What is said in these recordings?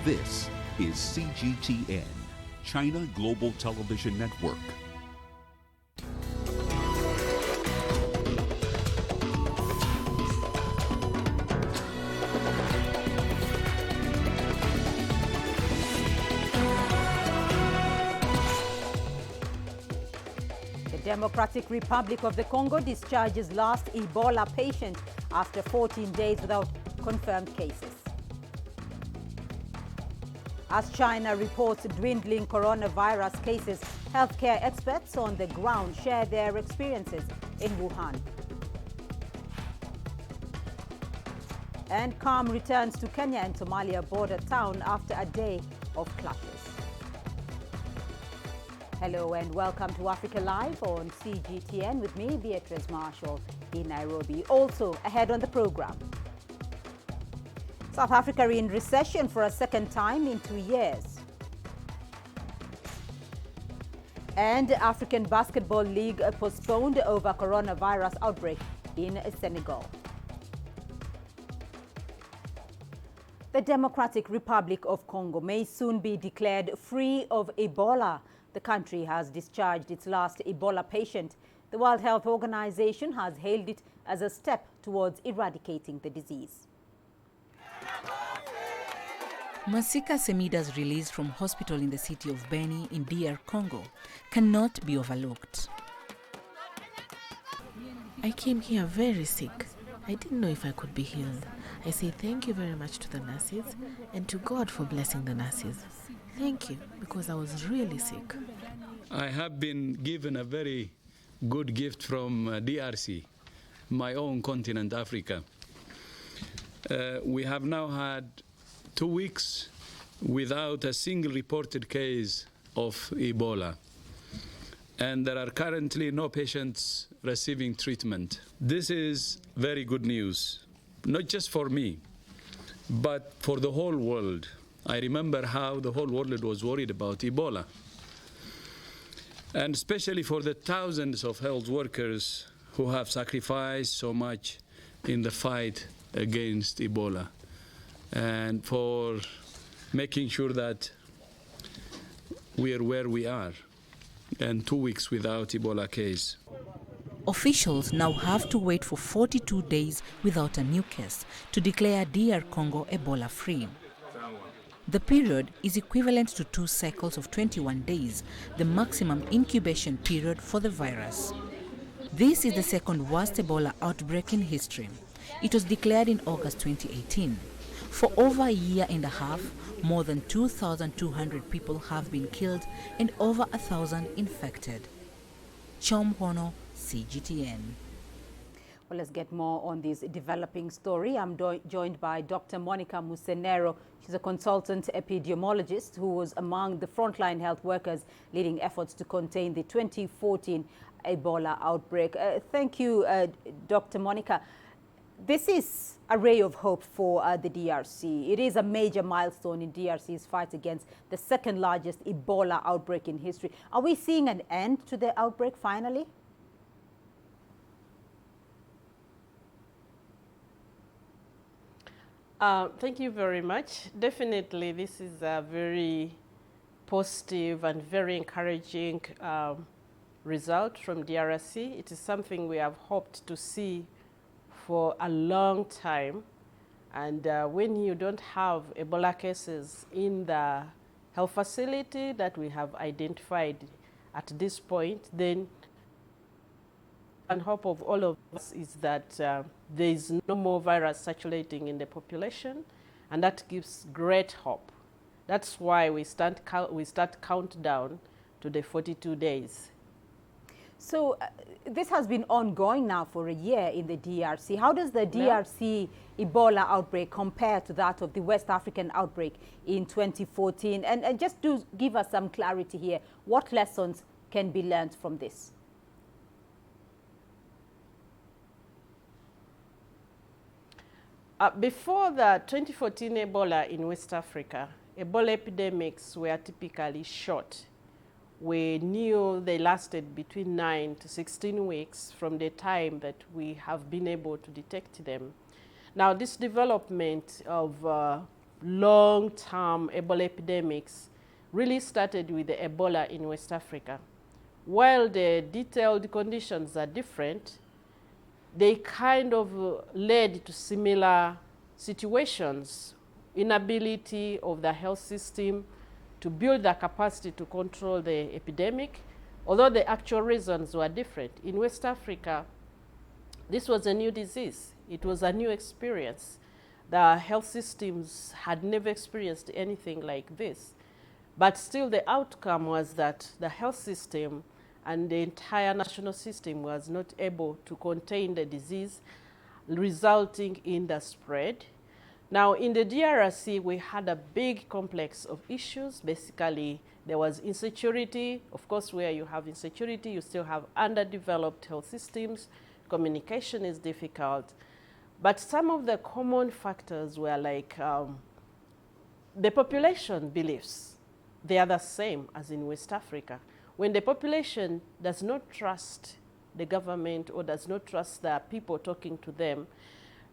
This is CGTN, China Global Television Network. The Democratic Republic of the Congo discharges last Ebola patient after 14 days without confirmed cases. As China reports dwindling coronavirus cases, healthcare experts on the ground share their experiences in Wuhan. And calm returns to Kenya and Somalia border town after a day of clashes. Hello and welcome to Africa Live on CGTN with me, Beatrice Marshall, in Nairobi. Also ahead on the program, South Africa in recession for a second time in 2 years. And African Basketball League postponed over coronavirus outbreak in Senegal. The Democratic Republic of Congo may soon be declared free of Ebola. The country has discharged its last Ebola patient. The World Health Organization has hailed it as a step towards eradicating the disease. Masika Semida's release from hospital in the city of Beni in DR Congo cannot be overlooked. I came here very sick. I didn't know if I could be healed. I say thank you very much to the nurses and to God for blessing the nurses. Thank you, because I was really sick. I have been given a very good gift from DRC, my own continent, Africa. We have now had 2 weeks without a single reported case of Ebola. And there are currently no patients receiving treatment. This is very good news, not just for me, but for the whole world. I remember how the whole world was worried about Ebola. And especially for the thousands of health workers who have sacrificed so much in the fight against Ebola, and for making sure that we are where we are, and 2 weeks without Ebola case. Officials now have to wait for 42 days without a new case to declare DR Congo Ebola free. The period is equivalent to 2 cycles of 21 days, the maximum incubation period for the virus. This is the second worst Ebola outbreak in history. It was declared in August 2018. For over a year and a half, more than 2,200 people have been killed and over 1,000 infected. Chom Hono, CGTN. Well, let's get more on this developing story. I'm joined by Dr. Monica Musenero. She's a consultant epidemiologist who was among the frontline health workers leading efforts to contain the 2014 Ebola outbreak. Thank you, Dr. Monica. This is a ray of hope for the DRC. It is a major milestone in DRC's fight against the second largest Ebola outbreak in history. Are we seeing an end to the outbreak finally? Thank you very much. Definitely, this is a very positive and very encouraging result from DRC. It is something we have hoped to see for a long time. And when you don't have Ebola cases in the health facility that we have identified at this point, then and hope of all of us is that there is no more virus circulating in the population, and that gives great hope. That's why we start countdown to the 42 days. So this has been ongoing now for a year in the DRC. How does the DRC Ebola outbreak compare to that of the West African outbreak in 2014? And just to give us some clarity here, what lessons can be learned from this? Before the 2014 Ebola in West Africa, Ebola epidemics were typically short. We knew they lasted between 9 to 16 weeks from the time that we have been able to detect them. Now, this development of long-term Ebola epidemics really started with the Ebola in West Africa. While the detailed conditions are different, they kind of led to similar situations: inability of the health system to build the capacity to control the epidemic, although the actual reasons were different. In West Africa, this was a new disease. It was a new experience. The health systems had never experienced anything like this. But still, the outcome was that the health system and the entire national system was not able to contain the disease, resulting in the spread. Now, in the DRC, we had a big complex of issues. Basically, there was insecurity. Of course, where you have insecurity, you still have underdeveloped health systems. Communication is difficult. But some of the common factors were like the population beliefs. They are the same as in West Africa. When the population does not trust the government or does not trust the people talking to them,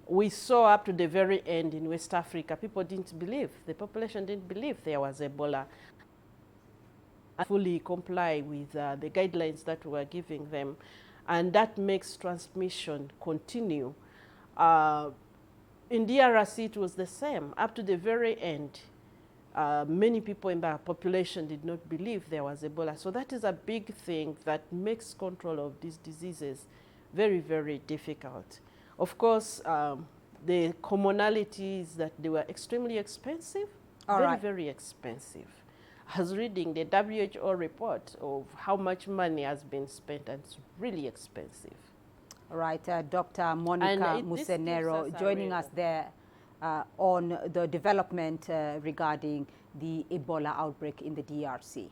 we saw up to the very end in West Africa, people didn't believe, the population didn't believe there was Ebola. Fully comply with the guidelines that we were giving them, and that makes transmission continue. In DRC, it was the same. Up to the very end, many people in the population did not believe there was Ebola. So that is a big thing that makes control of these diseases very, very difficult. Of course, the commonality is that they were extremely expensive, very expensive. I was reading the WHO report of how much money has been spent, and it's really expensive. All right, Dr. Monica Musenero joining us there on the development regarding the Ebola outbreak in the DRC.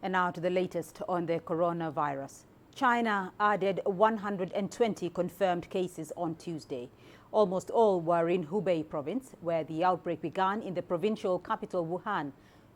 And now to the latest on the coronavirus. China added 120 confirmed cases on Tuesday. Almost all were in Hubei province, where the outbreak began in the provincial capital Wuhan.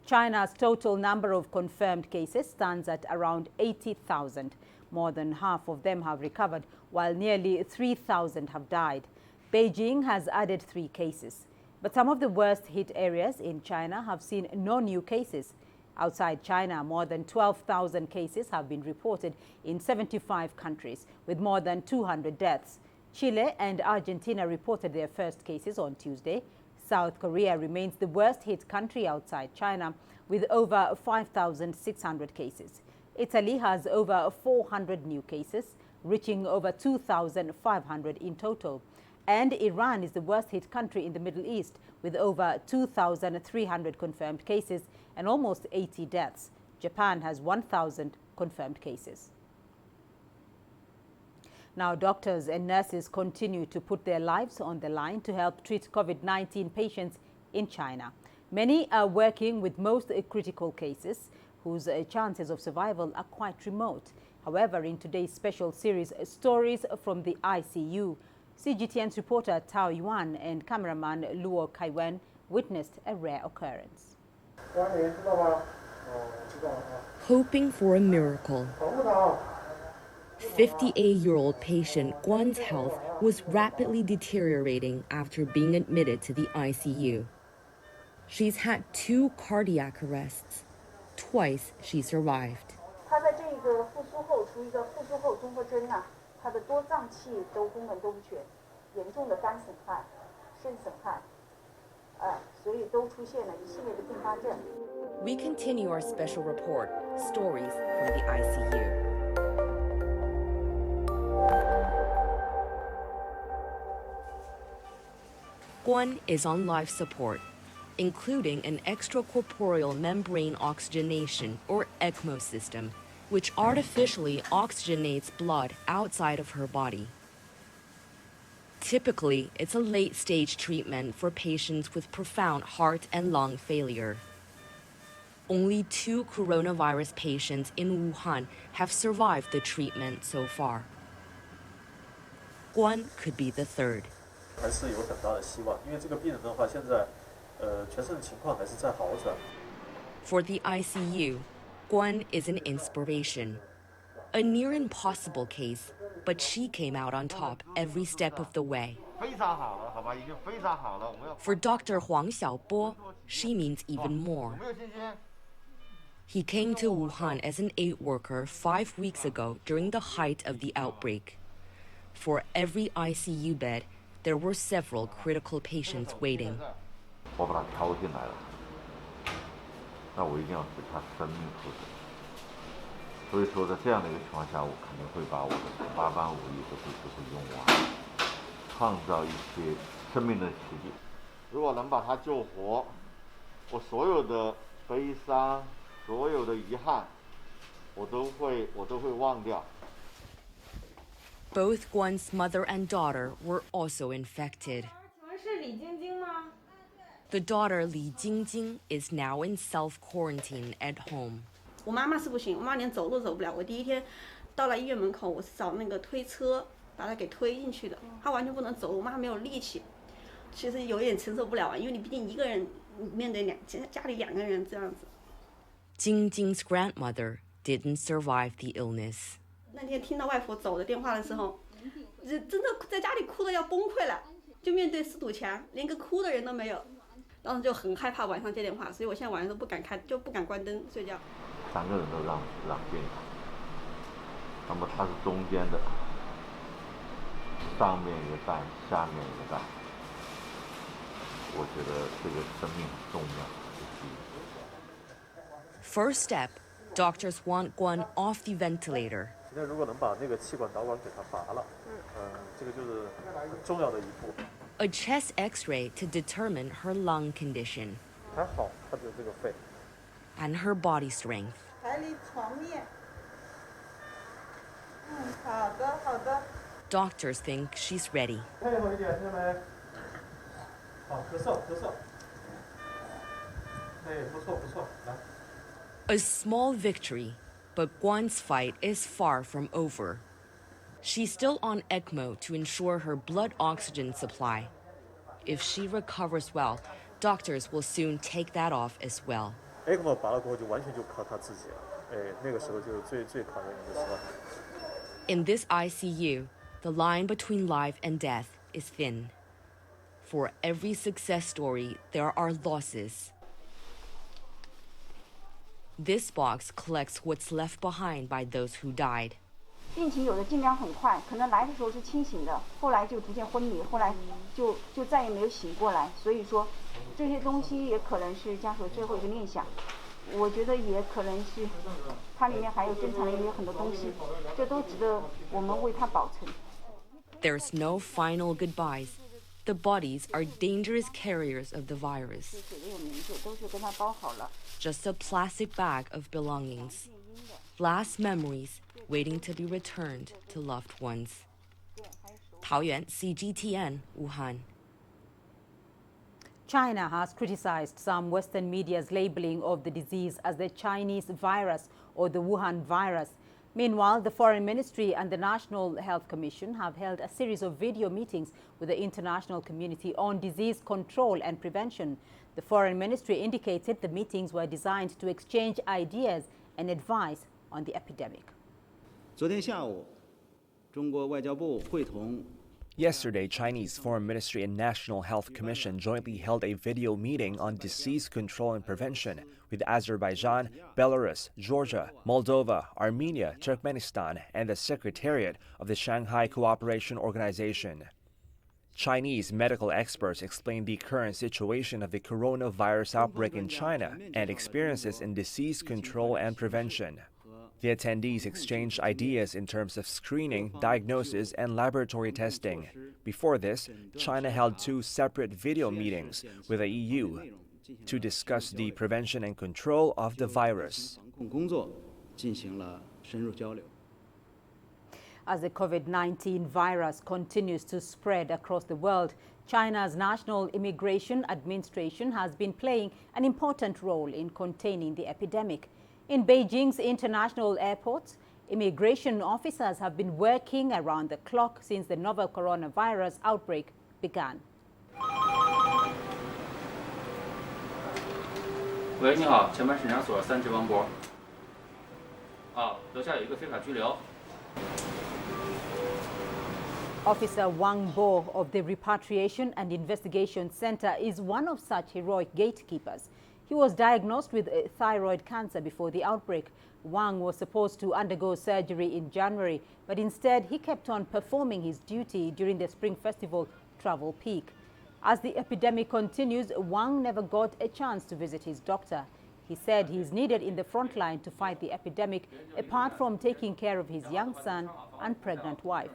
China's total number of confirmed cases stands at around 80,000. More than half of them have recovered, while nearly 3,000 have died. Beijing has added 3 cases. But some of the worst hit areas in China have seen no new cases. Outside China, more than 12,000 cases have been reported in 75 countries, with more than 200 deaths. Chile and Argentina reported their first cases on Tuesday. South Korea remains the worst hit country outside China, with over 5,600 cases. Italy has over 400 new cases, reaching over 2,500 in total. And Iran is the worst hit country in the Middle East, with over 2,300 confirmed cases and almost 80 deaths. Japan has 1,000 confirmed cases. Now, doctors and nurses continue to put their lives on the line to help treat COVID-19 patients in China. Many are working with most critical cases whose chances of survival are quite remote. However, in today's special series, Stories from the ICU, CGTN's reporter Tao Yuan and cameraman Luo Kaiwen witnessed a rare occurrence. Hoping for a miracle. 58-year-old patient Guan's health was rapidly deteriorating after being admitted to the ICU. She's had 2 cardiac arrests. Twice she survived. We continue our special report, Stories from the ICU. Guan is on life support, including an extracorporeal membrane oxygenation or ECMO system, which artificially oxygenates blood outside of her body. Typically, it's a late-stage treatment for patients with profound heart and lung failure. Only 2 coronavirus patients in Wuhan have survived the treatment so far. Guan could be the 3rd. For the ICU, Guan is an inspiration. A near impossible case, but she came out on top every step of the way. For Dr. Huang Xiaobo, she means even more. He came to Wuhan as an aid worker 5 weeks ago during the height of the outbreak. For every ICU bed, there were several critical patients waiting. Both Guan's mother and daughter were also infected. The daughter, Li Jingjing, is now in self-quarantine at home. 我妈妈是不行，我妈连走都走不了。我第一天到了医院门口，我是找那个推车把她给推进去的，她完全不能走，我妈没有力气，其实有点承受不了啊，因为你毕竟一个人面对家里2个人这样子。Jingjing's grandmother didn't survive the illness. 那天听到外婆走的电话的时候，真的在家里哭得要崩溃了，就面对4堵墙，连个哭的人都没有。当时就很害怕晚上接电话，所以我现在晚上都不敢开，就不敢关灯睡觉。3个人都让进来，那么他是中间的，上面一个蛋，下面一个蛋。我觉得这个生命很重要。First step, doctors want Guan off the ventilator. 现在如果能把那个气管导管给它拔了，这个就是很重要的一步。A chest X-ray to determine her lung condition. 还好，她的这个肺。And her body strength. 抬离床面。好的，好的。Doctors think she's ready. 配合一点，下来。好，咳嗽，咳嗽。哎，不错，不错，来。A small victory, but Guan's fight is far from over. She's still on ECMO to ensure her blood oxygen supply. If she recovers well, doctors will soon take that off as well. ECMO 拔了过后就完全就靠她自己了，哎，那个时候就是最考验你的时候。In this ICU, the line between life and death is thin. For every success story, there are losses. This box collects what's left behind by those who died. 病情有的进展很快，可能来的时候是清醒的，后来就逐渐昏迷，后来就再也没有醒过来。所以说，这些东西也可能是家属最后一个念想。我觉得也可能是它里面还有珍藏的有很多东西，这都值得我们为它保存。There's no final goodbyes. The bodies are dangerous carriers of the virus. Just a plastic bag of belongings. Last memories waiting to be returned to loved ones. Taoyuan, CGTN, Wuhan. China has criticized some Western media's labeling of the disease as the Chinese virus or the Wuhan virus. Meanwhile, the Foreign Ministry and the National Health Commission have held a series of video meetings with the international community on disease control and prevention. The Foreign Ministry indicated the meetings were designed to exchange ideas and advice on the epidemic. 昨天下午，中国外交部会同 Yesterday, Chinese Foreign Ministry and National Health Commission jointly held a video meeting on disease control and prevention with Azerbaijan, Belarus, Georgia, Moldova, Armenia, Turkmenistan, and the Secretariat of the Shanghai Cooperation Organization. Chinese medical experts explained the current situation of the coronavirus outbreak in China and experiences in disease control and prevention. The attendees exchanged ideas in terms of screening, diagnosis, and laboratory testing. Before this, China held 2 separate video meetings with the EU to discuss the prevention and control of the virus. As the COVID-19 virus continues to spread across the world, China's National Immigration Administration has been playing an important role in containing the epidemic. In Beijing's international airports, immigration officers have been working around the clock since the novel coronavirus outbreak began. 喂，你好，前门审查所3级王博。Officer Wang Bo of the Repatriation and Investigation Center is one of such heroic gatekeepers. He was diagnosed with thyroid cancer before the outbreak. Wang was supposed to undergo surgery in January, but instead he kept on performing his duty during the Spring Festival travel peak. As the epidemic continues, Wang never got a chance to visit his doctor. He said he is needed in the front line to fight the epidemic, apart from taking care of his young son and pregnant wife.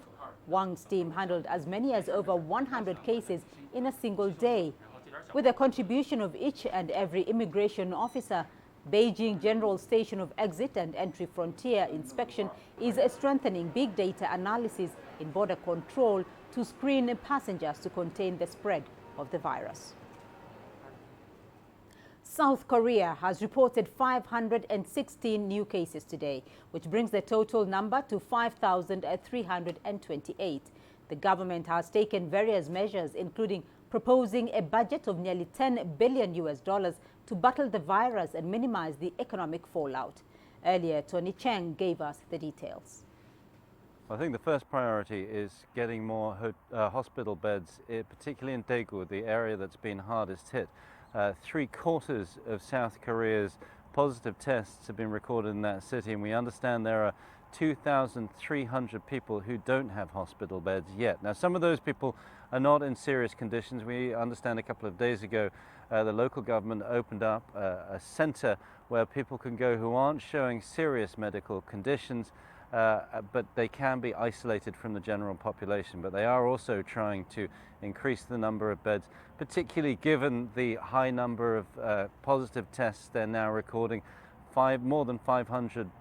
Wang's team handled as many as over 100 cases in a single day. With the contribution of each and every immigration officer, Beijing General Station of Exit and Entry Frontier Inspection is strengthening big data analysis in border control to screen passengers to contain the spread of the virus. South Korea has reported 516 new cases today, which brings the total number to 5,328. The government has taken various measures, including proposing a budget of nearly $10 billion to battle the virus and minimize the economic fallout. Earlier, Tony Cheng gave us the details. I think the first priority is getting more hospital beds, particularly in Daegu, the area that's been hardest hit. 3/4 of South Korea's positive tests have been recorded in that city, and we understand there are 2,300 people who don't have hospital beds yet. Now, some of those people are not in serious conditions. We understand a couple of days ago the local government opened up a center where people can go who aren't showing serious medical conditions, but they can be isolated from the general population. But they are also trying to increase the number of beds, particularly given the high number of positive tests they're now recording. More than 500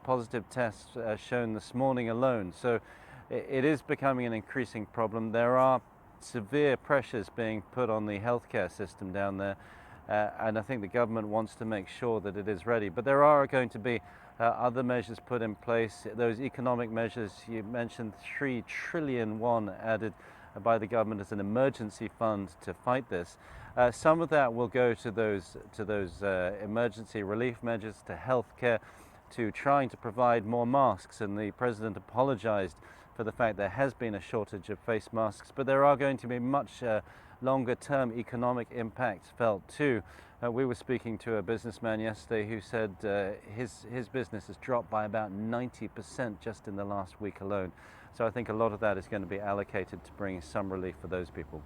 positive tests shown this morning alone. So it is becoming an increasing problem. There are severe pressures being put on the healthcare system down there, and I think the government wants to make sure that it is ready. But there are going to be other measures put in place. Those economic measures, you mentioned 3 trillion won added by the government as an emergency fund to fight this. Some of that will go to those emergency relief measures, to healthcare, to trying to provide more masks, and the president apologized for the fact there has been a shortage of face masks, but there are going to be much longer term economic impacts felt too. We were speaking to a businessman yesterday who said his business has dropped by about 90% just in the last week alone. So I think a lot of that is going to be allocated to bring some relief for those people.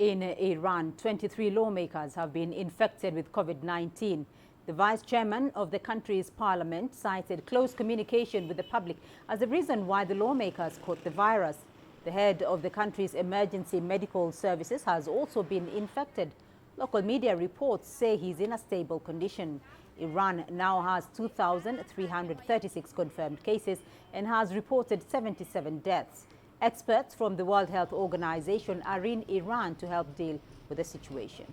In Iran, 23 lawmakers have been infected with COVID-19. The vice chairman of the country's parliament cited close communication with the public as the reason why the lawmakers caught the virus. The head of the country's emergency medical services has also been infected. Local media reports say he's in a stable condition. Iran now has 2,336 confirmed cases and has reported 77 deaths. Experts from the World Health Organization are in Iran to help deal with the situation.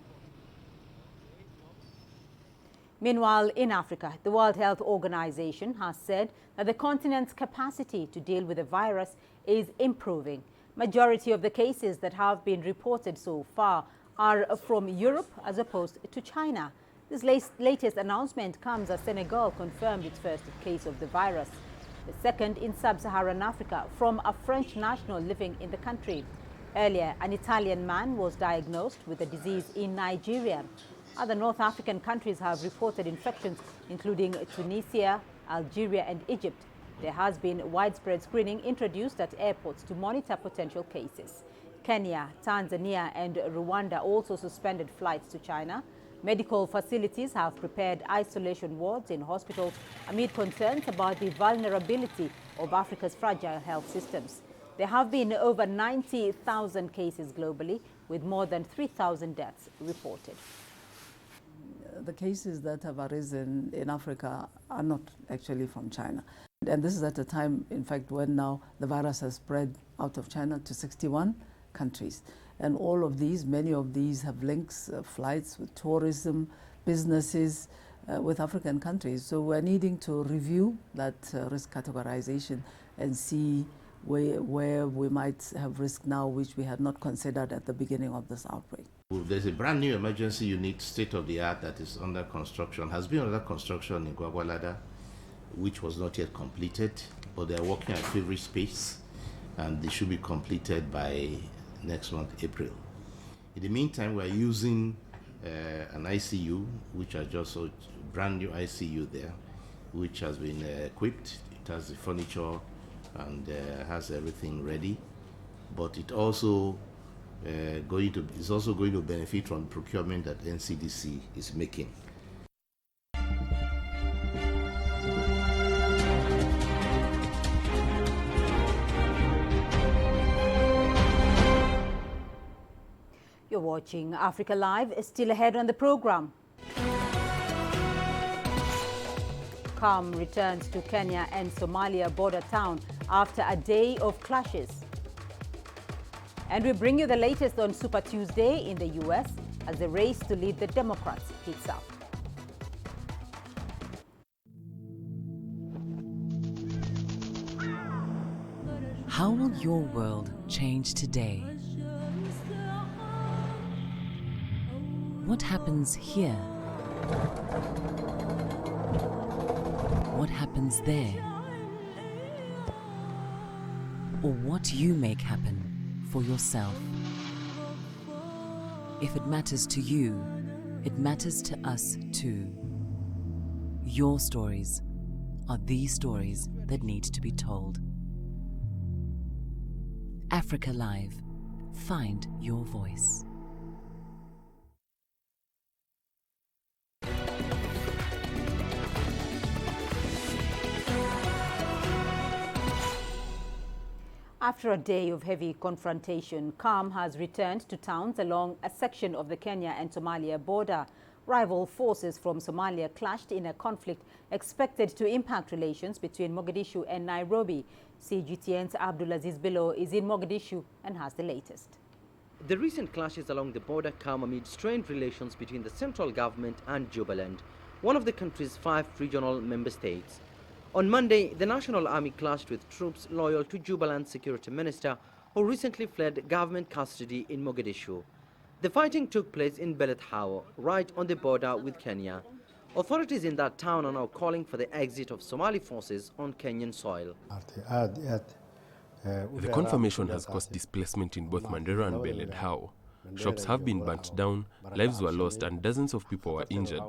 Meanwhile, in Africa, the World Health Organization has said that the continent's capacity to deal with the virus is improving. Majority of the cases that have been reported so far are from Europe as opposed to China. This latest announcement comes as Senegal confirmed its first case of the virus, the second in sub-Saharan Africa, from a French national living in the country. Earlier, an Italian man was diagnosed with the disease in Nigeria. Other North African countries have reported infections, including Tunisia, Algeria and Egypt. There has been widespread screening introduced at airports to monitor potential cases. Kenya, Tanzania and Rwanda also suspended flights to China. Medical facilities have prepared isolation wards in hospitals amid concerns about the vulnerability of Africa's fragile health systems. There have been over 90,000 cases globally, with more than 3,000 deaths reported. The cases that have arisen in Africa are not actually from China. And this is at a time, in fact, when now the virus has spread out of China to 61 countries. And all of these, many of these have links, flights with tourism, businesses with African countries. So we're needing to review that risk categorization and see where we might have risk now, which we had not considered at the beginning of this outbreak. There's a brand new emergency unit, state of the art, that is under construction, has been under construction in Gwagwalada. which was not yet completed, but they are working at feverish pace, and they should be completed by next month, April. In the meantime, we are using an ICU, which are just a brand new ICU there, which has been equipped. It has the furniture and has everything ready, but it also is also going to benefit from procurement that NCDC is making. You're watching Africa Live. Still ahead on the program. Calm returns to Kenya and Somalia border town after a day of clashes. And we bring you the latest on Super Tuesday in the US as the race to lead the Democrats heats up. How will your world change today? What happens here? What happens there? Or what you make happen for yourself? If it matters to you, it matters to us too. Your stories are the stories that need to be told. Africa Live. Find your voice. After a day of heavy confrontation, calm has returned to towns along a section of the Kenya and Somalia border. Rival forces from Somalia clashed in a conflict expected to impact relations between Mogadishu and Nairobi. CGTN's Abdulaziz Bello is in Mogadishu and has the latest. The recent clashes along the border come amid strained relations between the central government and Jubaland, one of the country's 5 regional member states. On Monday, the National Army clashed with troops loyal to Jubaland's security minister, who recently fled government custody in Mogadishu. The fighting took place in Belet Hawo, right on the border with Kenya. Authorities in that town are now calling for the exit of Somali forces on Kenyan soil. The confirmation has caused displacement in both Mandera and Belet Hawo. Shops have been burnt down, lives were lost, and dozens of people were injured.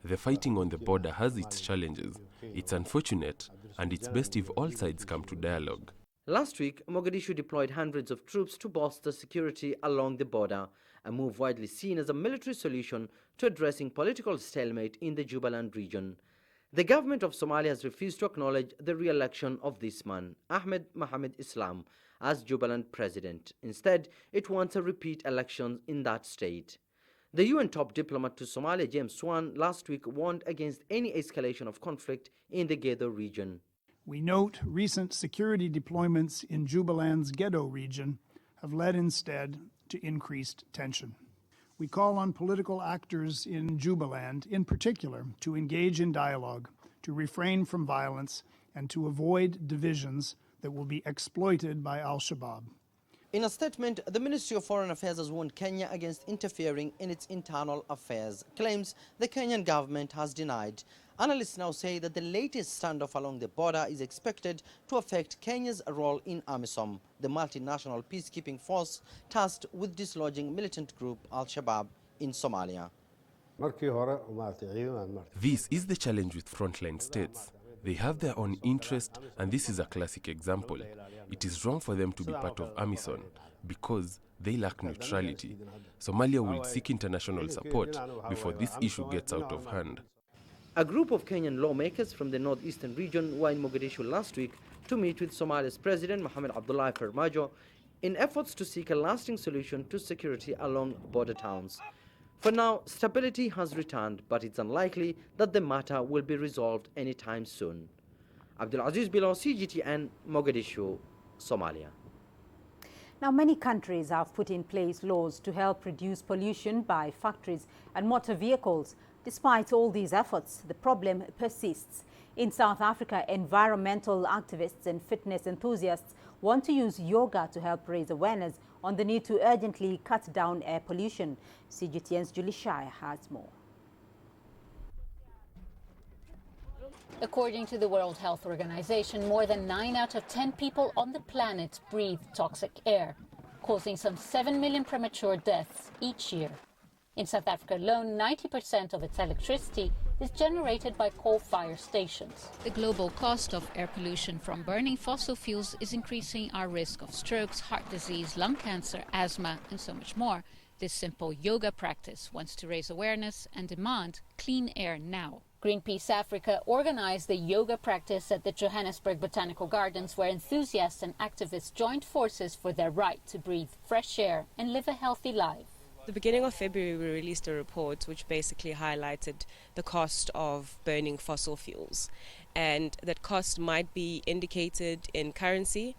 The fighting on the border has its challenges. It's unfortunate, and it's best if all sides come to dialogue. Last week, Mogadishu deployed hundreds of troops to bolster security along the border, a move widely seen as a military solution to addressing political stalemate in the Jubaland region. The government of Somalia has refused to acknowledge the re-election of this man, Ahmed Mohamed Islam, as Jubaland president. Instead, it wants a repeat election in that state. The UN top diplomat to Somalia, James Swan, last week warned against any escalation of conflict in the Gedo region. We note recent security deployments in Jubaland's Gedo region have led instead to increased tension. We call on political actors in Jubaland, in particular, to engage in dialogue, to refrain from violence, and to avoid divisions that will be exploited by al-Shabaab. In a statement, the Ministry of Foreign Affairs has warned Kenya against interfering in its internal affairs, claims the Kenyan government has denied. Analysts now say that the latest standoff along the border is expected to affect Kenya's role in AMISOM, the multinational peacekeeping force tasked with dislodging militant group al-Shabaab in Somalia. This is the challenge with frontline states. They have their own interest, and this is a classic example. It is wrong for them to be part of AMISOM because they lack neutrality. Somalia will seek international support before this issue gets out of hand. A group of Kenyan lawmakers from the northeastern region were in Mogadishu last week to meet with Somalia's President Mohamed Abdullahi Farmajo in efforts to seek a lasting solution to security along border towns. For now, stability has returned, but it's unlikely that the matter will be resolved anytime soon. Abdulaziz Bilo, CGTN, Mogadishu, Somalia. Now, many countries have put in place laws to help reduce pollution by factories and motor vehicles. Despite all these efforts, the problem persists. In South Africa, environmental activists and fitness enthusiasts want to use yoga to help raise awareness on the need to urgently cut down air pollution. CGTN's Julie Shire has more. According to the World Health Organization, more than 9 out of 10 people on the planet breathe toxic air, causing some 7 million premature deaths each year. In South Africa alone, 90% of its electricity is generated by coal-fired stations. The global cost of air pollution from burning fossil fuels is increasing our risk of strokes, heart disease, lung cancer, asthma, and so much more. This simple yoga practice wants to raise awareness and demand clean air now. Greenpeace Africa organized the yoga practice at the Johannesburg Botanical Gardens, where enthusiasts and activists joined forces for their right to breathe fresh air and live a healthy life. At the beginning of February, we released a report which basically highlighted the cost of burning fossil fuels. And that cost might be indicated in currency,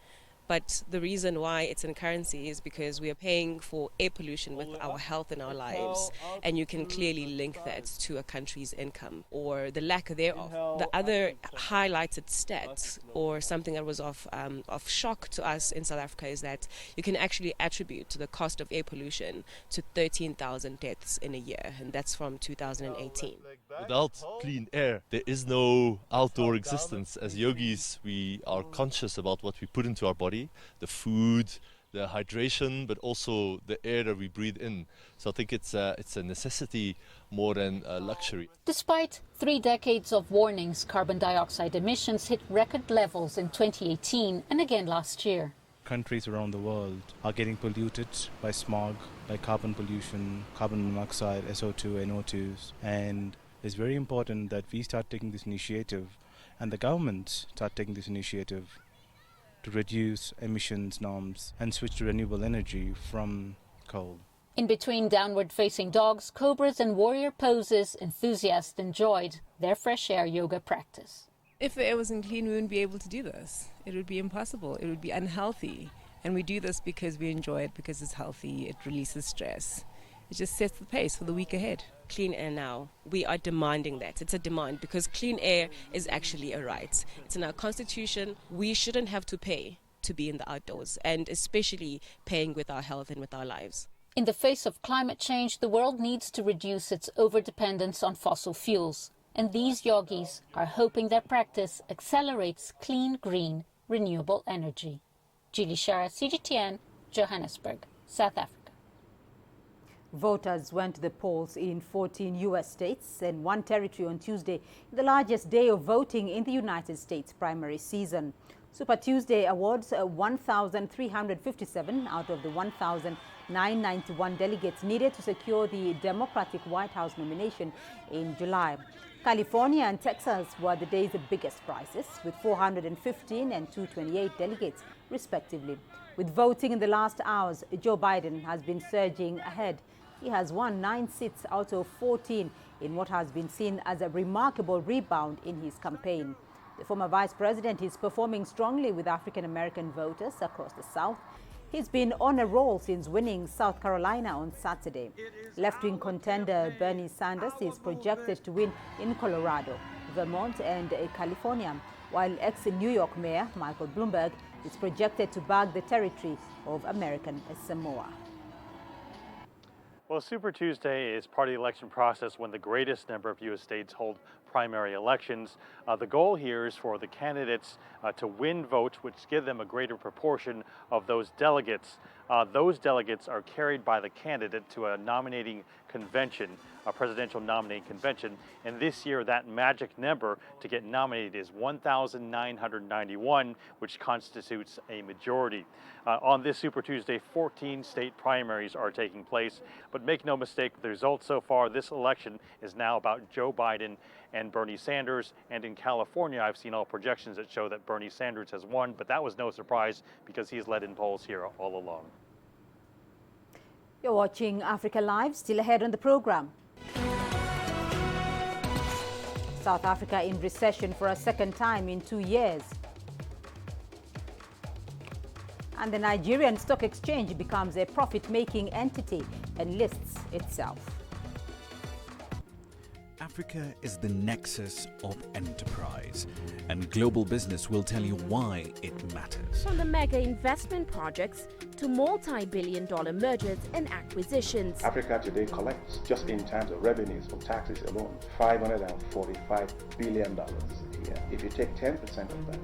but the reason why it's in currency is because we are paying for air pollution with our health and our lives, and you can clearly link that to a country's income or the lack thereof. The other highlighted stat, or something that was of shock to us in South Africa, is that you can actually attribute the cost of air pollution to 13,000 deaths in a year, and that's from 2018. Without clean air, there is no outdoor existence. As yogis, we are conscious about what we put into our body, the food, the hydration, but also the air that we breathe in. So I think it's a necessity more than a luxury. Despite 3 decades of warnings, carbon dioxide emissions hit record levels in 2018 and again last year. Countries around the world are getting polluted by smog, by carbon pollution, carbon monoxide, SO2, NO2s, and it's very important that we start taking this initiative and the governments start taking this initiative to reduce emissions norms and switch to renewable energy from coal. In between downward-facing dogs, cobras and warrior poses, enthusiasts enjoyed their fresh air yoga practice. If the air wasn't clean, we wouldn't be able to do this. It would be impossible. It would be unhealthy. And we do this because we enjoy it, because it's healthy, it releases stress. It just sets the pace for the week ahead. Clean air now. We are demanding that. It's a demand because clean air is actually a right. It's in our constitution. We shouldn't have to pay to be in the outdoors, and especially paying with our health and with our lives. In the face of climate change, the world needs to reduce its overdependence on fossil fuels. And these yogis are hoping their practice accelerates clean, green, renewable energy. Julie Shara, CGTN, Johannesburg, South Africa. Voters went to the polls in 14 U.S. states and one territory on Tuesday, the largest day of voting in the United States primary season. Super Tuesday awards 1,357 out of the 1,991 delegates needed to secure the Democratic White House nomination in July. California and Texas were the day's biggest prizes, with 415 and 228 delegates, respectively. With voting in the last hours, Joe Biden has been surging ahead. He has won 9 seats out of 14 in what has been seen as a remarkable rebound in his campaign. The former vice president is performing strongly with African-American voters across the South. He's been on a roll since winning South Carolina on Saturday. Left-wing contender Bernie Sanders is projected to win in Colorado, Vermont, and California, while ex-New York Mayor Michael Bloomberg is projected to bag the territory of American Samoa. Well, Super Tuesday is part of the election process when the greatest number of U.S. states hold primary elections. The goal here is for the candidates to win votes, which give them a greater proportion of those delegates. Those delegates are carried by the candidate to a nominating convention, a presidential nominating convention. And this year, that magic number to get nominated is 1,991, which constitutes a majority. On this Super Tuesday, 14 state primaries are taking place. But make no mistake, the results so far, this election is now about Joe Biden and Bernie Sanders. And in California, I've seen all projections that show that Bernie Sanders has won, but that was no surprise because he's led in polls here all along. You're watching Africa Live, still ahead on the program. South Africa in recession for a second time in 2 years. And the Nigerian Stock Exchange becomes a profit-making entity and lists itself. Africa is the nexus of enterprise, and global business will tell you why it matters. From the mega investment projects to multi-billion-dollar mergers and acquisitions. Africa today collects, just in terms of revenues from taxes alone, $545 billion a year. If you take 10% of that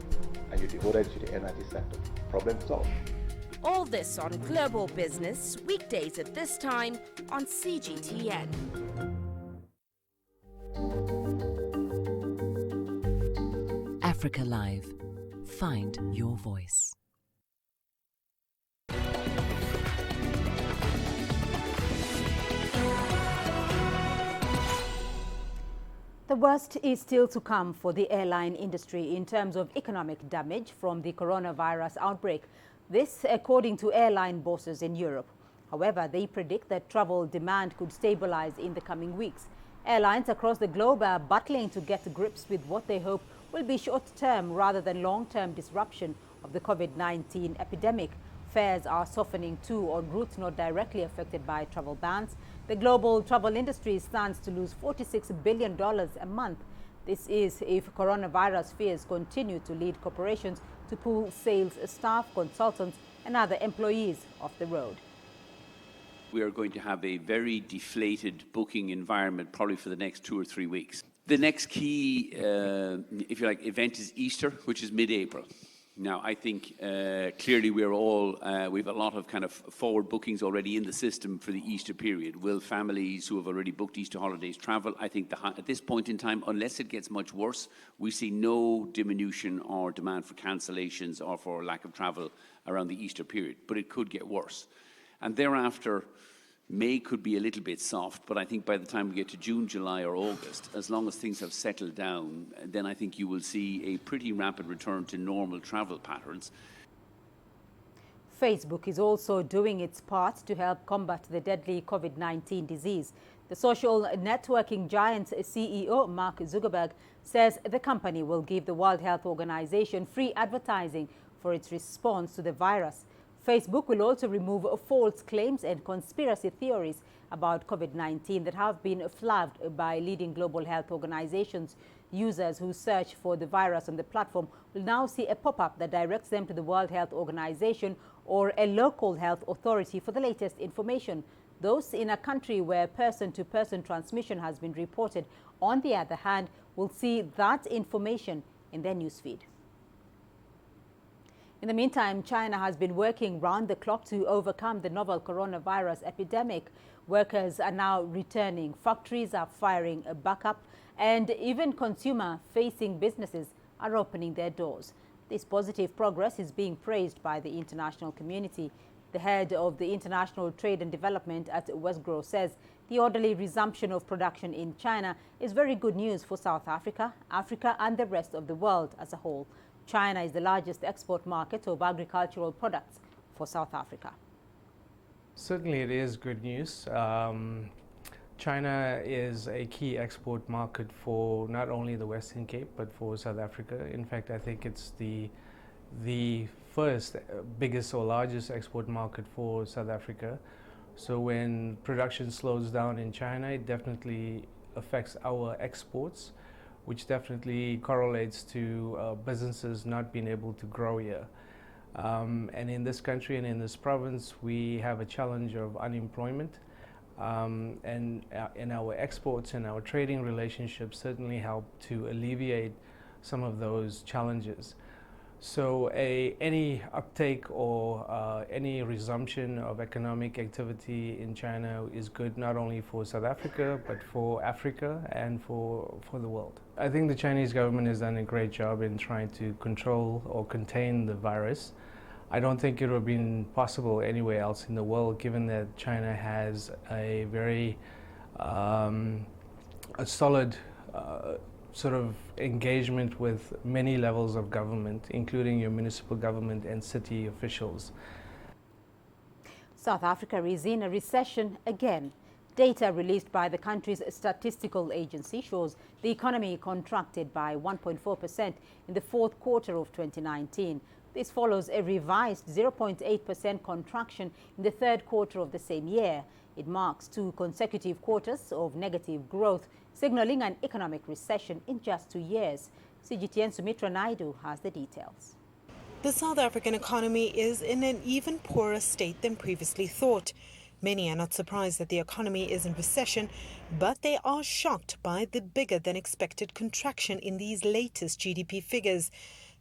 and you devote it to the energy sector, problem solved. All this on Global Business, weekdays at this time on CGTN. Africa Live. Find your voice. The worst is still to come for the airline industry in terms of economic damage from the coronavirus outbreak. This, according to airline bosses in Europe. However, they predict that travel demand could stabilize in the coming weeks. Airlines across the globe are battling to get to grips with what they hope will be short-term rather than long-term disruption of the COVID-19 epidemic. Fares are softening too on routes not directly affected by travel bans. The global travel industry stands to lose $46 billion a month. This is if coronavirus fears continue to lead corporations to pull sales staff, consultants and other employees off the road. We are going to have a very deflated booking environment probably for the next 2 or 3 weeks. The next key, if you like, event is Easter, which is mid-April. Now, I think clearly we have a lot of kind of forward bookings already in the system for the Easter period. Will families who have already booked Easter holidays travel? I think at this point in time, unless it gets much worse, we see no diminution or demand for cancellations or for lack of travel around the Easter period, but it could get worse. And thereafter, May could be a little bit soft, but I think by the time we get to June, July or August, as long as things have settled down, then I think you will see a pretty rapid return to normal travel patterns. Facebook is also doing its part to help combat the deadly COVID-19 disease. The social networking giant's CEO, Mark Zuckerberg, says the company will give the World Health Organization free advertising for its response to the virus. Facebook will also remove false claims and conspiracy theories about COVID-19 that have been flagged by leading global health organizations. Users who search for the virus on the platform will now see a pop-up that directs them to the World Health Organization or a local health authority for the latest information. Those in a country where person-to-person transmission has been reported, on the other hand, will see that information in their newsfeed. In the meantime, China has been working round the clock to overcome the novel coronavirus epidemic. Workers are now returning, factories are firing back up, and even consumer-facing businesses are opening their doors. This positive progress is being praised by the international community. The head of the International Trade and Development at Westgrow says the orderly resumption of production in China is very good news for South Africa, Africa and the rest of the world as a whole. China is the largest export market of agricultural products for South Africa. Certainly it is good news. China is a key export market for not only the Western Cape but for South Africa. In fact, I think it's the first biggest or largest export market for South Africa. So when production slows down in China, it definitely affects our exports, which definitely correlates to businesses not being able to grow here. And in this country and in this province, we have a challenge of unemployment. And our exports and our trading relationships certainly help to alleviate some of those challenges. So any uptake or any resumption of economic activity in China is good not only for South Africa but for Africa and for the world. I think the Chinese government has done a great job in trying to control or contain the virus. I don't think it would have been possible anywhere else in the world, given that China has a very a solid sort of engagement with many levels of government, including your municipal government and city officials. South Africa is in a recession again. Data released by the country's statistical agency shows the economy contracted by 1.4% in the fourth quarter of 2019. This follows a revised 0.8% contraction in the third quarter of the same year. It marks 2 consecutive quarters of negative growth, signaling an economic recession in just 2 years. CGTN Sumitra Naidu has the details. The South African economy is in an even poorer state than previously thought. Many are not surprised that the economy is in recession, but they are shocked by the bigger-than-expected contraction in these latest GDP figures.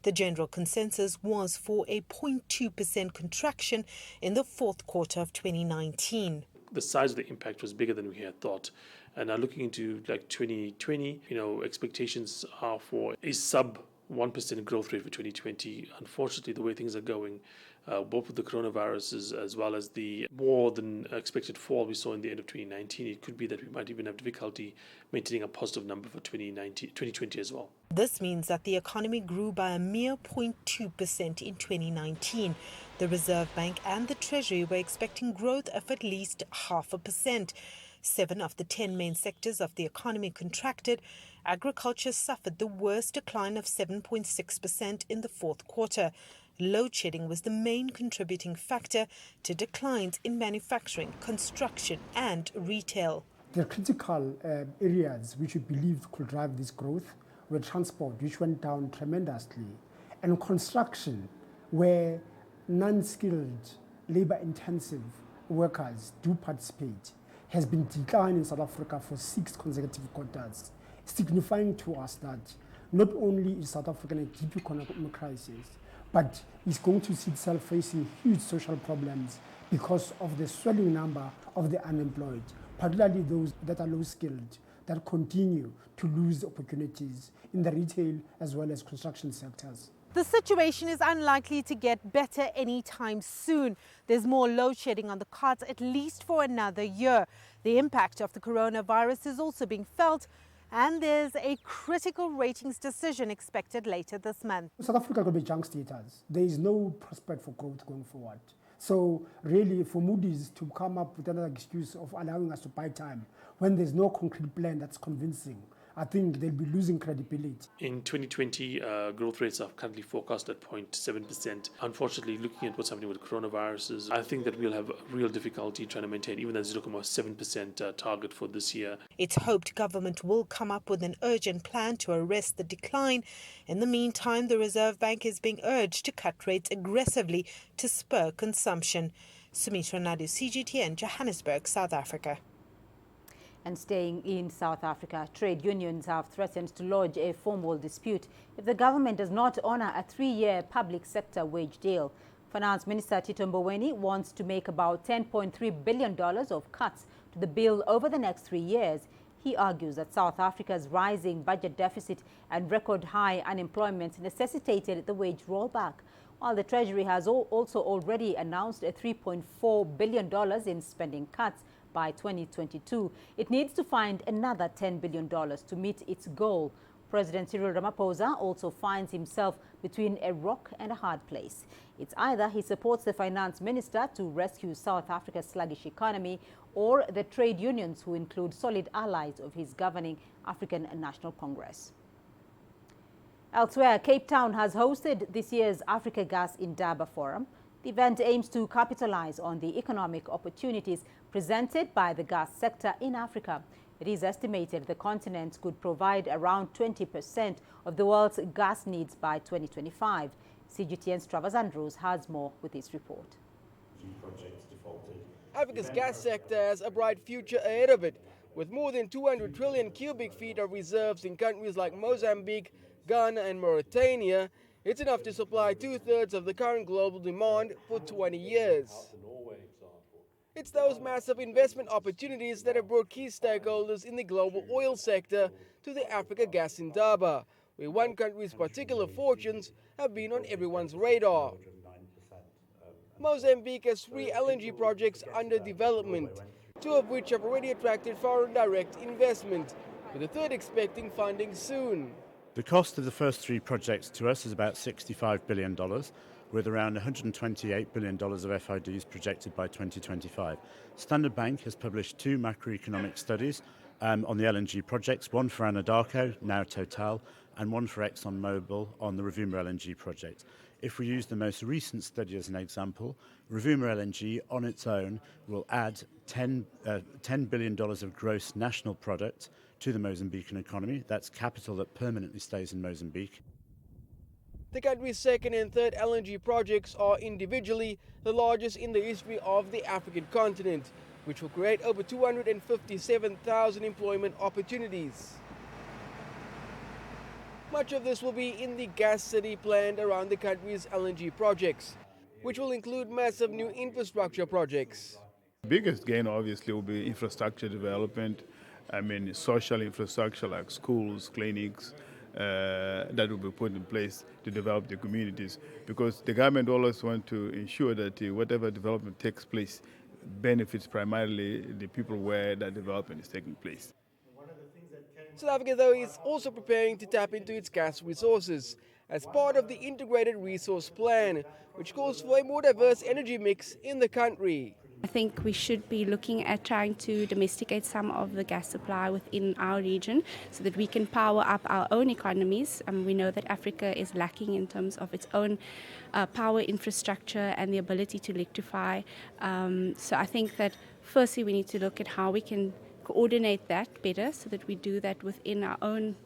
The general consensus was for a 0.2% contraction in the fourth quarter of 2019. The size of the impact was bigger than we had thought. And now looking into like 2020, expectations are for a sub 1% growth rate for 2020. Unfortunately, the way things are going, both with the coronaviruses as well as the more than expected fall we saw in the end of 2019, it could be that we might even have difficulty maintaining a positive number for 2020 as well. This means that the economy grew by a mere 0.2% in 2019. The Reserve Bank and the Treasury were expecting growth of at least 0.5%. 7 of the 10 main sectors of the economy contracted. Agriculture suffered the worst decline of 7.6% in the fourth quarter. Load shedding was the main contributing factor to declines in manufacturing, construction and retail. The critical areas which we believed could drive this growth were transport, which went down tremendously, and construction, where non-skilled, labor-intensive workers do participate, has been declining in South Africa for 6 consecutive quarters, signifying to us that not only is South Africa in a deep economic crisis, but is going to see itself facing huge social problems because of the swelling number of the unemployed, particularly those that are low-skilled, that continue to lose opportunities in the retail as well as construction sectors. The situation is unlikely to get better anytime soon. There's more load shedding on the cards at least for another year. The impact of the coronavirus is also being felt, and there's a critical ratings decision expected later this month. South Africa could be junk status. There is no prospect for growth going forward. So really, for Moody's to come up with another excuse of allowing us to buy time when there's no concrete plan that's convincing, I think they'll be losing credibility. In 2020, growth rates are currently forecast at 0.7%. Unfortunately, looking at what's happening with coronaviruses, I think that we'll have real difficulty trying to maintain even that 0.7% target for this year. It's hoped government will come up with an urgent plan to arrest the decline. In the meantime, the Reserve Bank is being urged to cut rates aggressively to spur consumption. Sumitra Nadu, CGTN, Johannesburg, South Africa. And staying in South Africa, trade unions have threatened to lodge a formal dispute if the government does not honour a 3-year public sector wage deal. Finance Minister Tito Mboweni wants to make about $10.3 billion of cuts to the bill over the next 3 years. He argues that South Africa's rising budget deficit and record high unemployment necessitated the wage rollback, while the Treasury has also already announced a $3.4 billion in spending cuts by 2022. It needs to find another $10 billion to meet its goal. President Cyril Ramaphosa also finds himself between a rock and a hard place. It's either he supports the finance minister to rescue South Africa's sluggish economy, or the trade unions, who include solid allies of his governing African National Congress. Elsewhere, Cape Town has hosted this year's Africa Gas Indaba Forum. The event aims to capitalize on the economic opportunities presented by the gas sector in Africa. It is estimated the continent could provide around 20% of the world's gas needs by 2025. CGTN's Travers Andrews has more with this report. Africa's gas sector has a bright future ahead of it, with more than 200 trillion cubic feet of reserves in countries like Mozambique, Ghana and Mauritania. It's enough to supply 2/3 of the current global demand for 20 years. It's those massive investment opportunities that have brought key stakeholders in the global oil sector to the Africa Gas Indaba, where one country's particular fortunes have been on everyone's radar. Mozambique has 3 LNG projects under development, 2 of which have already attracted foreign direct investment, with the 3rd expecting funding soon. The cost of the first 3 projects to us is about $65 billion, with around $128 billion of FIDs projected by 2025. Standard Bank has published 2 macroeconomic studies on the LNG projects, one for Anadarko, now Total, and one for ExxonMobil on the Rovuma LNG project. If we use the most recent study as an example, Rovuma LNG on its own will add $10 billion of gross national product to the Mozambican economy. That's capital that permanently stays in Mozambique. The country's 2nd and 3rd LNG projects are individually the largest in the history of the African continent, which will create over 257,000 employment opportunities. Much of this will be in the gas city planned around the country's LNG projects, which will include massive new infrastructure projects. The biggest gain obviously will be infrastructure development. I mean, social infrastructure like schools, clinics, that will be put in place to develop the communities, because the government always wants to ensure that whatever development takes place benefits primarily the people where that development is taking place. South Africa, though, is also preparing to tap into its gas resources as part of the Integrated Resource Plan, which calls for a more diverse energy mix in the country. I think we should be looking at trying to domesticate some of the gas supply within our region so that we can power up our own economies. We know that Africa is lacking in terms of its own power infrastructure and the ability to electrify. So I think that firstly we need to look at how we can coordinate that better so that we do that within our own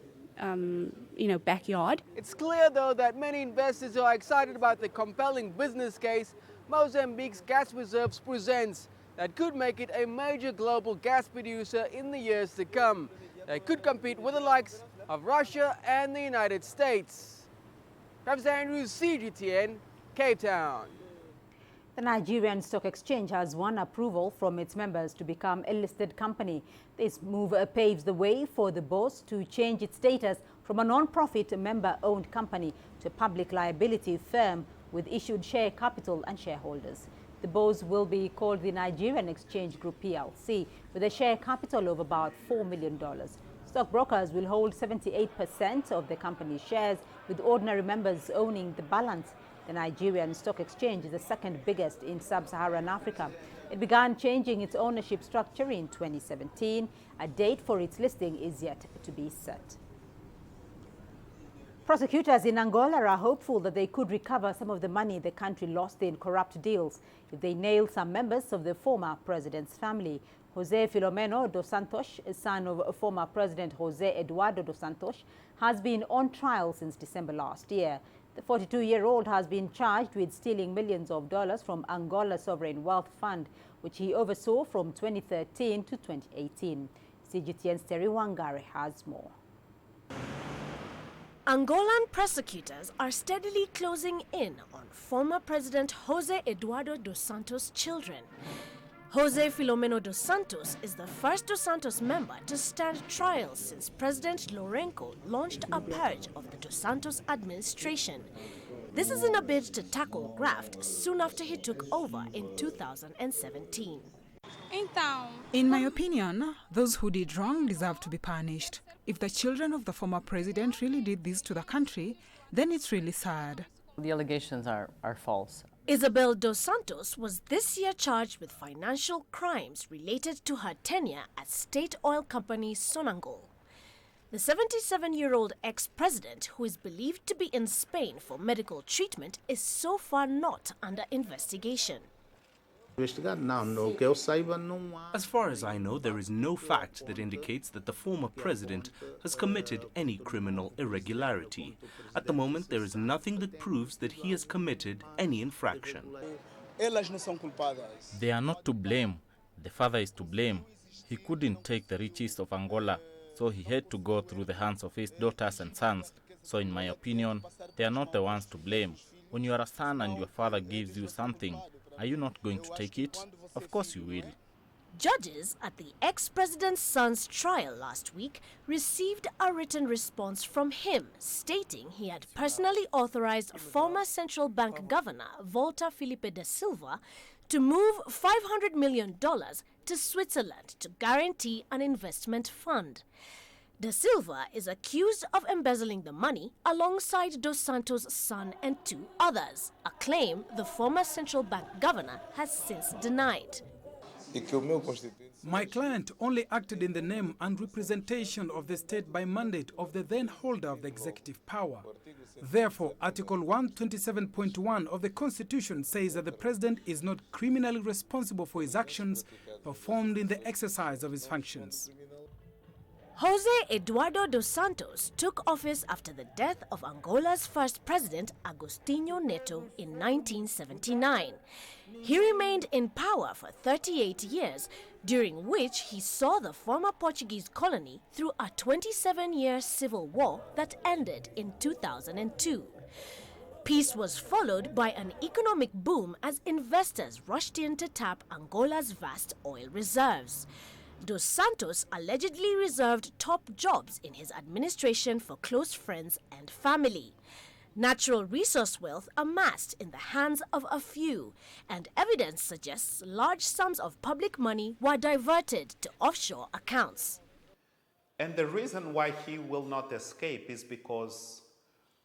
backyard. It's clear, though, that many investors are excited about the compelling business case Mozambique's gas reserves presents that could make it a major global gas producer in the years to come. They could compete with the likes of Russia and the United States. Travis Andrews, CGTN, Cape Town. The Nigerian Stock Exchange has won approval from its members to become a listed company. This move paves the way for the board to change its status from a non-profit member-owned company to a public liability firm with issued share capital and shareholders. The board will be called the Nigerian Exchange Group PLC with a share capital of about $4 million. Stockbrokers will hold 78% of the company's shares, with ordinary members owning the balance. The Nigerian Stock Exchange is the second biggest in sub-Saharan Africa. It began changing its ownership structure in 2017. A date for its listing is yet to be set. Prosecutors in Angola are hopeful that they could recover some of the money the country lost in corrupt deals if they nail some members of the former president's family. Jose Filomeno dos Santos, son of former President Jose Eduardo dos Santos, has been on trial since December last year. The 42-year-old has been charged with stealing millions of dollars from Angola's Sovereign Wealth Fund, which he oversaw from 2013 to 2018. CGTN's Terry Wangari has more. Angolan prosecutors are steadily closing in on former President Jose Eduardo dos Santos' children. Jose Filomeno dos Santos is the first dos Santos member to stand trial since President Lourenço launched a purge of the dos Santos administration. This is in a bid to tackle graft soon after he took over in 2017. In my opinion, those who did wrong deserve to be punished. If the children of the former president really did this to the country, then it's really sad. The allegations are false. Isabel dos Santos was this year charged with financial crimes related to her tenure at state oil company Sonangol. The 77-year-old ex-president, who is believed to be in Spain for medical treatment, is so far not under investigation. As far as I know, there is no fact that indicates that the former president has committed any criminal irregularity. At the moment, there is nothing that proves that he has committed any infraction. They are not to blame. The father is to blame. He couldn't take the riches of Angola, so he had to go through the hands of his daughters and sons. So in my opinion, they are not the ones to blame. When you are a son and your father gives you something, are you not going to take it? Of course you will. Judges at the ex-president's son's trial last week received a written response from him stating he had personally authorized former central bank governor Volta Filipe da Silva to move $500 million to Switzerland to guarantee an investment fund. Da Silva is accused of embezzling the money alongside Dos Santos' son and two others, a claim the former central bank governor has since denied. My client only acted in the name and representation of the state by mandate of the then holder of the executive power. Therefore, Article 127.1 of the Constitution says that the president is not criminally responsible for his actions performed in the exercise of his functions. Jose Eduardo dos Santos took office after the death of Angola's first president, Agostinho Neto, in 1979. He remained in power for 38 years, during which he saw the former Portuguese colony through a 27-year civil war that ended in 2002. Peace was followed by an economic boom as investors rushed in to tap Angola's vast oil reserves. Dos Santos allegedly reserved top jobs in his administration for close friends and family. Natural resource wealth amassed in the hands of a few, and evidence suggests large sums of public money were diverted to offshore accounts. And the reason why he will not escape is because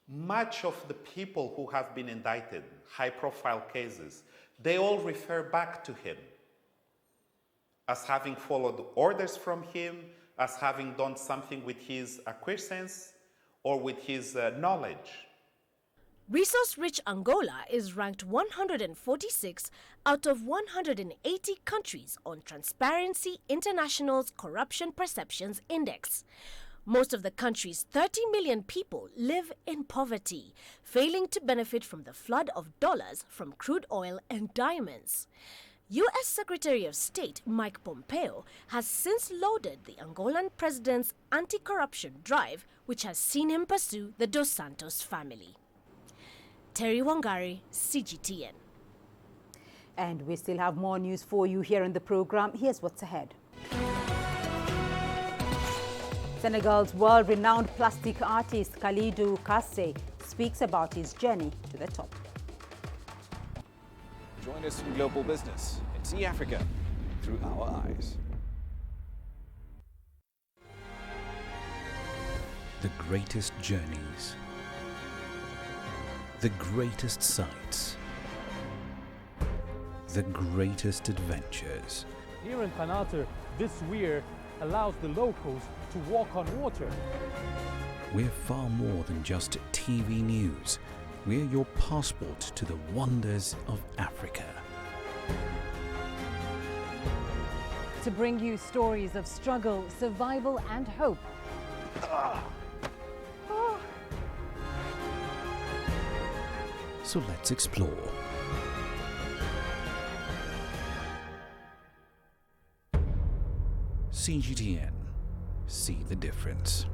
much of the people who have been indicted, high-profile cases, they all refer back to him as having followed orders from him, as having done something with his acquiescence or with his knowledge. Resource-rich Angola is ranked 146 out of 180 countries on Transparency International's Corruption Perceptions Index. Most of the country's 30 million people live in poverty, failing to benefit from the flood of dollars from crude oil and diamonds. U.S. Secretary of State Mike Pompeo has since lauded the Angolan president's anti-corruption drive, which has seen him pursue the Dos Santos family. Terry Wangari, CGTN. And we still have more news for you here in the program. Here's what's ahead. Senegal's world-renowned plastic artist Kalidou Kassé speaks about his journey to the top. Join us in Global Business and see Africa through our eyes. The greatest journeys, the greatest sights, the greatest adventures. Here in Tanater, this weir allows the locals to walk on water. We're far more than just TV news. We're your passport to the wonders of Africa. To bring you stories of struggle, survival and hope. So let's explore. CGTN. See the difference.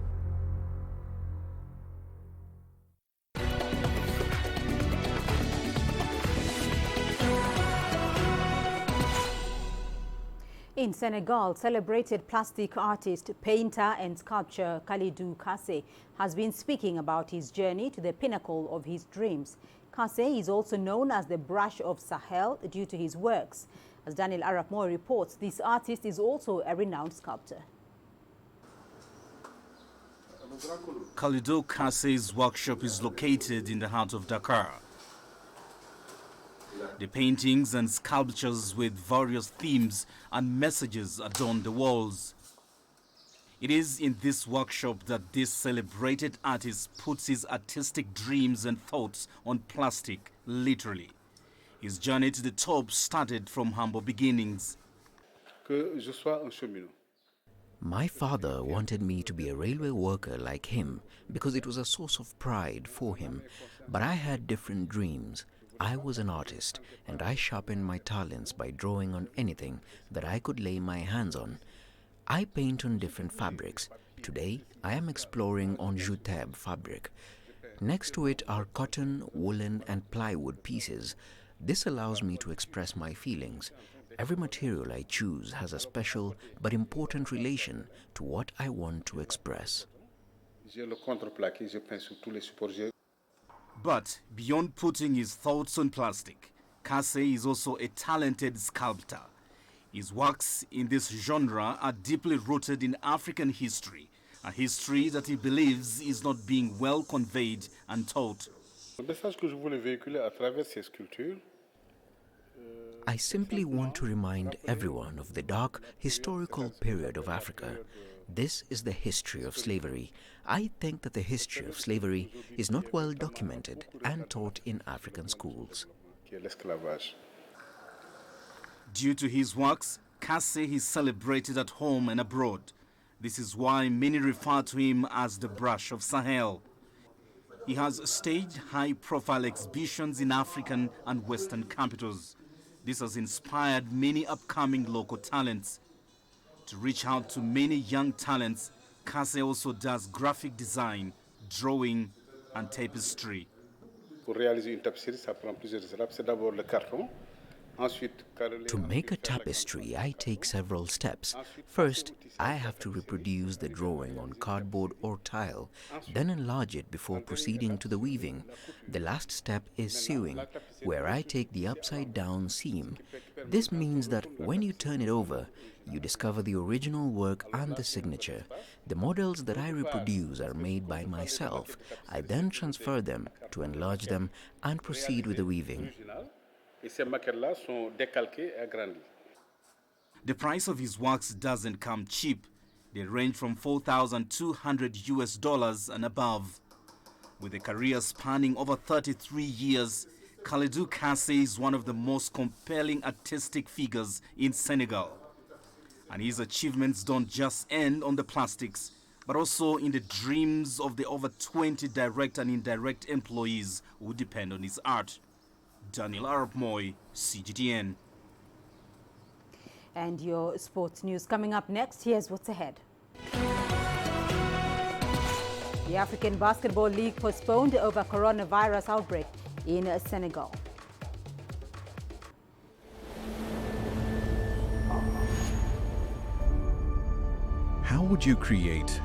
In Senegal, celebrated plastic artist, painter and sculptor Kalidou Kassé has been speaking about his journey to the pinnacle of his dreams. Kassé is also known as the Brush of Sahel due to his works. As Daniel Arap Moy reports, this artist is also a renowned sculptor. Kalidou Kassé's workshop is located in the heart of Dakar. The paintings and sculptures with various themes and messages adorn the walls. It is in this workshop that this celebrated artist puts his artistic dreams and thoughts on plastic, literally. His journey to the top started from humble beginnings. My father wanted me to be a railway worker like him because it was a source of pride for him. But I had different dreams. I was an artist and I sharpened my talents by drawing on anything that I could lay my hands on. I paint on different fabrics. Today, I am exploring on juteb fabric. Next to it are cotton, woolen and plywood pieces. This allows me to express my feelings. Every material I choose has a special but important relation to what I want to express. But beyond putting his thoughts on plastic, Kassé is also a talented sculptor. His works in this genre are deeply rooted in African history, a history that he believes is not being well conveyed and taught. I simply want to remind everyone of the dark historical period of Africa. This is the history of slavery. I think that the history of slavery is not well documented and taught in African schools. Due to his works, Kassé is celebrated at home and abroad. This is why many refer to him as the Brush of Sahel. He has staged high-profile exhibitions in African and Western capitals. This has inspired many upcoming local talents. To reach out to many young talents, Kase also does graphic design, drawing and tapestry. To make a tapestry, I take several steps. First, I have to reproduce the drawing on cardboard or tile, then enlarge it before proceeding to the weaving. The last step is sewing, where I take the upside-down seam. This means that when you turn it over, you discover the original work and the signature. The models that I reproduce are made by myself. I then transfer them to enlarge them and proceed with the weaving. The price of his works doesn't come cheap. They range from $4,200 and above. With a career spanning over 33 years, Kalidou Kase is one of the most compelling artistic figures in Senegal. And his achievements don't just end on the plastics, but also in the dreams of the over 20 direct and indirect employees who depend on his art. Daniel Arab Moy, CGTN. And your sports news coming up next. Here's what's ahead. The African Basketball League postponed over coronavirus outbreak in Senegal. How would you create